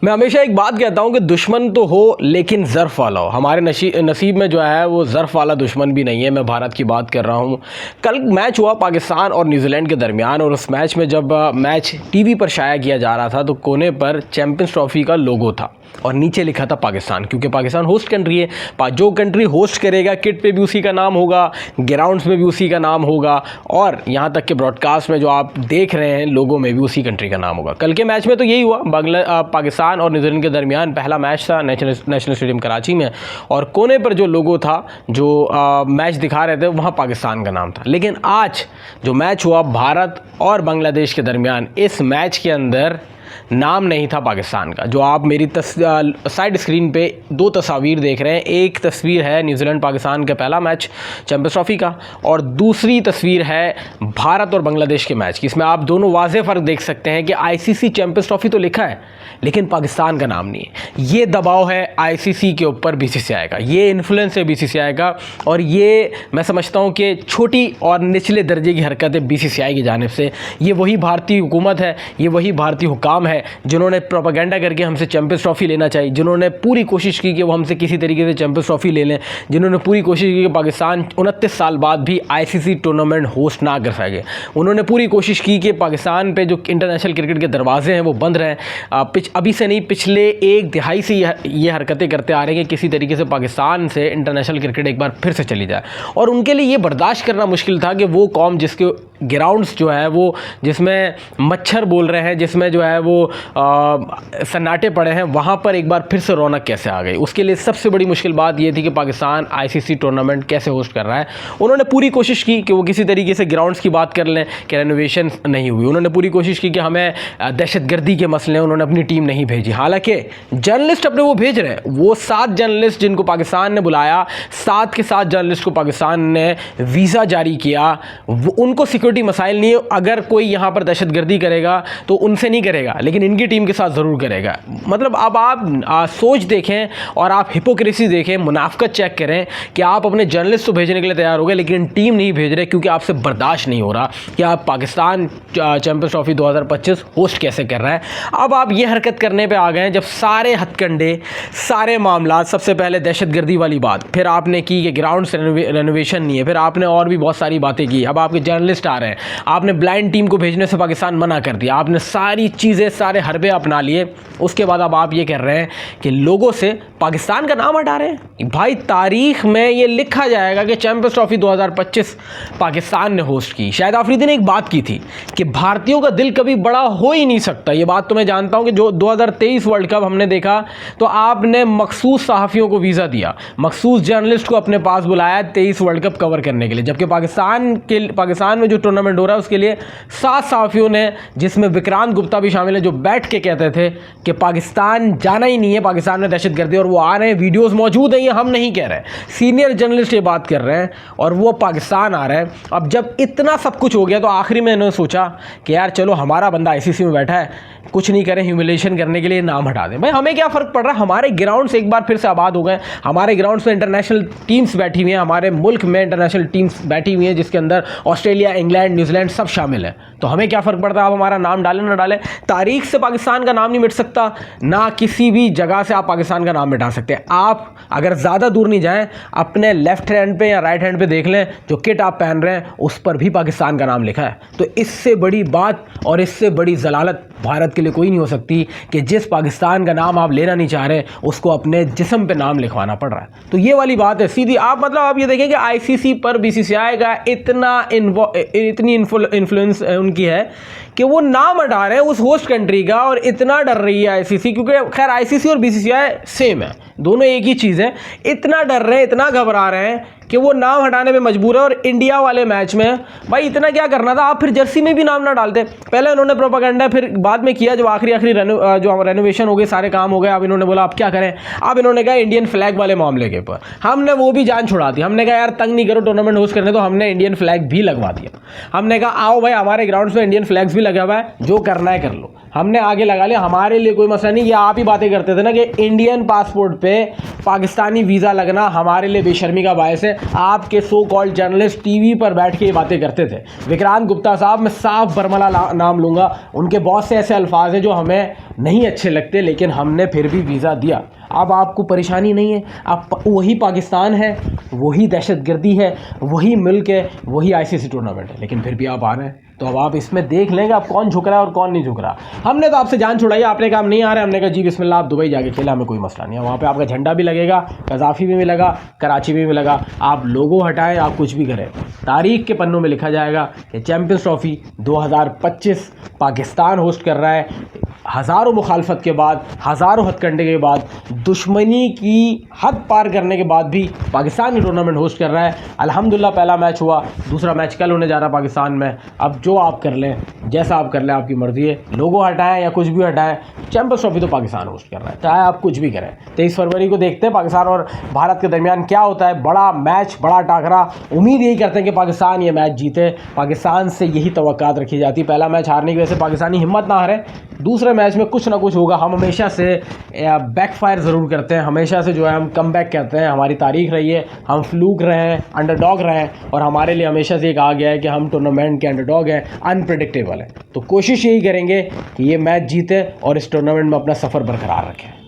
मैं हमेशा एक बात कहता हूँ कि दुश्मन तो हो लेकिन ज़र्फ़ वाला हो। हमारे नसीब में जो है वो ज़र्फ़ वाला दुश्मन भी नहीं है। मैं भारत की बात कर रहा हूँ। कल मैच हुआ पाकिस्तान और न्यूजीलैंड के दरमियान, और उस मैच में जब मैच टीवी पर शाया किया जा रहा था तो कोने पर चैम्पियंस ट्रॉफ़ी का लोगो था और नीचे लिखा था पाकिस्तान, क्योंकि पाकिस्तान होस्ट कंट्री है। जो कंट्री होस्ट करेगा किट पे भी उसी का नाम होगा, ग्राउंड्स में भी उसी का नाम होगा, और यहाँ तक कि ब्रॉडकास्ट में जो आप देख रहे हैं लोगों में भी उसी कंट्री का नाम होगा। कल के मैच में तो यही हुआ। पाकिस्तान और न्यूजीलैंड के दरमियान पहला मैच था नेशनल स्टेडियम कराची में, और कोने पर जो लोगो था, जो मैच दिखा रहे थे, वहाँ पाकिस्तान का नाम था। लेकिन आज जो मैच हुआ भारत और बांग्लादेश के दरमियान, इस मैच के अंदर नाम नहीं था पाकिस्तान का। जो आप मेरी साइड स्क्रीन पे दो तस्वीर देख रहे हैं, एक तस्वीर है न्यूजीलैंड पाकिस्तान का पहला मैच चैम्पियंस ट्रॉफ़ी का, और दूसरी तस्वीर है भारत और बांग्लादेश के मैच की। इसमें आप दोनों वाज़ेह फ़र्क देख सकते हैं कि आईसीसी चैम्पियंस ट्रॉफ़ी तो लिखा है लेकिन पाकिस्तान का नाम नहीं है। ये दबाव है आईसीसी के ऊपर बीसीसीआई का, ये इन्फ्लुएंस है बीसीसीआई का, और ये मैं समझता हूँ कि छोटी और निचले दर्जे की हरकत है बीसीसीआई की जानिब से। ये वही भारतीय हुकूमत है, ये वही भारतीय हुकाम है जिन्होंने प्रोपेगेंडा करके हमसे चैम्पियंस ट्रॉफ़ी लेना चाहिए, जिन्होंने पूरी कोशिश की कि वो हमसे किसी तरीके से चैम्पियंस ट्रॉफ़ी ले लें, जिन्होंने पूरी कोशिश की कि पाकिस्तान 29 साल बाद भी आईसीसी टूर्नामेंट होस्ट ना कर सके। उन्होंने पूरी कोशिश की कि पाकिस्तान पे जो इंटरनेशनल क्रिकेट के दरवाजे हैं वो बंद रहें। अभी से नहीं, पिछले एक दिहाई से ये हरकतें करते आ रहे हैं कि किसी तरीके से पाकिस्तान से इंटरनेशनल क्रिकेट एक बार फिर से चली जाए। और उनके लिए ये बर्दाश्त करना मुश्किल था कि वो कौम जिसके ग्राउंड्स जो है वो, जिसमें मच्छर बोल रहे हैं, जिसमें जो है वो सन्नाटे पड़े हैं, वहाँ पर एक बार फिर से रौनक कैसे आ गई। उसके लिए सबसे बड़ी मुश्किल बात ये थी कि पाकिस्तान आईसीसी टूर्नामेंट कैसे होस्ट कर रहा है। उन्होंने पूरी कोशिश की कि वो किसी तरीके से ग्राउंड्स की बात कर लें कि रेनोवेशन नहीं हुई। उन्होंने पूरी कोशिश की कि हमें दहशतगर्दी के मसले हैं, उन्होंने अपनी टीम नहीं भेजी। हालांकि जर्नलिस्ट अपने वो भेज रहे हैं, वो 7 जर्नलिस्ट जिनको पाकिस्तान ने बुलाया, 7 के 7 जर्नलिस्ट को पाकिस्तान ने वीज़ा जारी किया। उनको सिक्योरिटी मसाइल नहीं है, अगर कोई यहाँ पर दहशतगर्दी करेगा तो उनसे नहीं करेगा, लेकिन इनकी टीम के साथ ज़रूर करेगा। मतलब अब आप सोच देखें और आप हिपोक्रेसी देखें, मुनाफकत चेक करें कि आप अपने जर्नलिस्ट तो भेजने के लिए तैयार हो गए लेकिन टीम नहीं भेज रहे, क्योंकि आपसे बर्दाश्त नहीं हो रहा कि आप पाकिस्तान चैम्पियंस ट्रॉफ़ी 2025 होस्ट कैसे कर रहा है। अब आप ये हरकत करने पे आ गए हैं जब सारे हथकंडे, सारे मामला, सबसे पहले दहशतगर्दी वाली बात, फिर आपने की कि ग्राउंड्स रेनोवेशन नहीं है, फिर आपने और भी बहुत सारी बातें की। अब आपके जर्नलिस्ट आ रहे हैं, आपने ब्लाइंड टीम को भेजने से पाकिस्तान मना कर दिया, आपने सारी चीज़ें, सारे हरबे अपना लिए। उसके बाद अब आप ये कह रहे हैं कि लोगों से पाकिस्तान का नाम हटा रहे हैं। भाई तारीख में ये लिखा जाएगा कि चैम्पियंस ट्रॉफ़ी 2025 पाकिस्तान ने होस्ट की। शाहिद आफरीदी ने एक बात की थी कि भारतीयों का दिल कभी बड़ा हो ही नहीं सकता। ये बात तो मैं जानता हूं कि जो 2023 वर्ल्ड कप हमने देखा तो आपने मखसूस सहाफ़ियों को वीज़ा दिया, मखसूस जर्नलिस्ट को अपने पास बुलाया 23 वर्ल्ड कप कवर करने के लिए, जबकि पाकिस्तान में जो टूर्नामेंट हो रहा है उसके लिए 7 सहाफ़ियों ने, जिसमें विक्रांत गुप्ता भी शामिल है, जो बैठ के कहते थे कि पाकिस्तान जाना ही नहीं है, पाकिस्तान में दहशतगर्दी, और वो आ रहे हैं, वीडियोस मौजूद हैं, ये हम नहीं कह रहे हैं, सीनियर जर्नलिस्ट ये बात कर रहे हैं, और वो पाकिस्तान आ रहे हैं। अब जब इतना सब कुछ हो गया तो आखिरी में इन्होंने सोचा कि यार चलो हमारा बंदा आईसीसी में बैठा है, कुछ नहीं करें, ह्यूमिलेशन करने के लिए नाम हटा दें। भाई हमें क्या फ़र्क पड़ रहा है, हमारे ग्राउंड्स एक बार फिर से आबाद हो गए, हमारे ग्राउंड्स में इंटरनेशनल टीम्स बैठी हुई हैं, हमारे मुल्क में इंटरनेशनल टीम्स बैठी हुई हैं जिसके अंदर ऑस्ट्रेलिया, इंग्लैंड, न्यूजीलैंड सब शामिल है। तो हमें क्या फ़र्क पड़ता है आप हमारा नाम डालें ना डालें। तारीख से पाकिस्तान का नाम नहीं मिट सकता, ना किसी भी जगह से आप पाकिस्तान का नाम मिटा सकते हैं। आप अगर ज़्यादा दूर नहीं जाएं, अपने लेफ्ट हैंड पे या राइट हैंड पे देख लें, जो किट आप पहन रहे हैं उस पर भी पाकिस्तान का नाम लिखा है। तो इससे बड़ी बात और इससे बड़ी जलालत भारत के लिए कोई नहीं हो सकती कि जिस पाकिस्तान का नाम आप लेना नहीं चाह रहे उसको अपने जिस्म पे नाम लिखवाना पड़ रहा है। तो ये वाली बात है सीधी। आप मतलब आप ये देखें कि आईसीसी पर बीसीसीआई का इतनी इन्फ्लुएंस उनकी है कि वो नाम हटा रहे हैं उस होस्ट कंट्री का, और इतना डर रही है आईसीसी, क्योंकि खैर आईसीसी और बीसीसीआई सेम है, दोनों एक ही चीज़ है। इतना डर रहे हैं, इतना घबरा रहे हैं कि वो नाम हटाने में मजबूर है। और इंडिया वाले मैच में भाई इतना क्या करना था, आप फिर जर्सी में भी नाम ना डालते। पहले उन्होंने प्रोपेगेंडा फिर बाद में किया, जब आखिरी जो रेनोवेशन हो गए, सारे काम हो गए, अब इन्होंने बोला अब क्या करें। अब इन्होंने कहा इंडियन फ्लैग वाले मामले के ऊपर हमने वो भी जान छुड़ा दी। हमने कहा यार तंग नहीं करो, टूर्नामेंट होस्ट करने, तो हमने इंडियन फ्लैग भी लगवा दिया। हमने कहा आओ भाई हमारे ग्राउंड्स में इंडियन फ्लैग्स भी लगा हुआ है, जो करना है कर लो। हमने आगे लगा लिया, हमारे लिए कोई मसला नहीं। ये आप ही बातें करते थे ना कि इंडियन पासपोर्ट पे पाकिस्तानी वीज़ा लगना हमारे लिए बेशर्मी का बायस है। आपके सो कॉल्ड जर्नलिस्ट टीवी पर बैठ के ये बातें करते थे। विक्रांत गुप्ता साहब, मैं साफ बर्मला नाम लूँगा, उनके बहुत से ऐसे अल्फाज हैं जो हमें नहीं अच्छे लगते, लेकिन हमने फिर भी वीज़ा दिया। अब आपको परेशानी नहीं है, आप वही पाकिस्तान है, वही दहशतगर्दी है, वही मुल्क है, वही आईसीसी टूर्नामेंट है, लेकिन फिर भी आप आ रहे हैं। तो अब आप इसमें देख लेंगे आप कौन झुक रहा है और कौन नहीं झुक रहा। हमने तो आपसे जान छुड़ाई, आपने कहा हम नहीं आ रहे, हमने कहा जी बिस्मिल्लाह आप दुबई जाके खेला, हमें कोई मसला नहीं है। वहाँ पे आपका झंडा भी लगेगा, कज़ाफ़ी में भी लगा, कराची में भी लगा। आप लोगो हटाएं, आप कुछ भी करें, तारीख़ के पन्नों में लिखा जाएगा कि चैम्पियंस ट्रॉफ़ी 2025 पाकिस्तान होस्ट कर रहा है। हज़ारों मुखालफत के बाद, हज़ारों हथकंडे के बाद, दुश्मनी की हद पार करने के बाद भी पाकिस्तान ये टूर्नामेंट होस्ट कर रहा है। अल्हम्दुलिल्लाह पहला मैच हुआ, दूसरा मैच कल होने जा रहा है पाकिस्तान में। अब जो आप कर लें, जैसा आप कर लें, आपकी मर्ज़ी है, लोगो हटाएं या कुछ भी हटाएं, चैम्पियंस ट्रॉफी तो पाकिस्तान होस्ट कर रहा है, चाहे आप कुछ भी करें। 23 फरवरी को देखते हैं पाकिस्तान और भारत के दरमियान क्या होता है। बड़ा मैच, बड़ा टाकरा। उम्मीद यही करते हैं कि पाकिस्तान ये मैच जीते, पाकिस्तान से यही तवक्कात रखी जाती। पहला मैच हारने की वजह से पाकिस्तानी हिम्मत ना हारे, दूसरे मैच में कुछ ना कुछ होगा। हम हमेशा से बैकफायर ज़रूर करते हैं, हमेशा से जो है हम कम बैक करते हैं, हमारी तारीख रही है, हम फ्लूक रहे हैं, अंडरडॉग रहे हैं, और हमारे लिए हमेशा से ये कहा गया है कि हम टूर्नामेंट के अंडरडॉग हैं, अनप्रेडिक्टेबल है। तो कोशिश यही करेंगे कि ये मैच जीते और इस टूर्नामेंट में अपना सफ़र बरकरार रखें।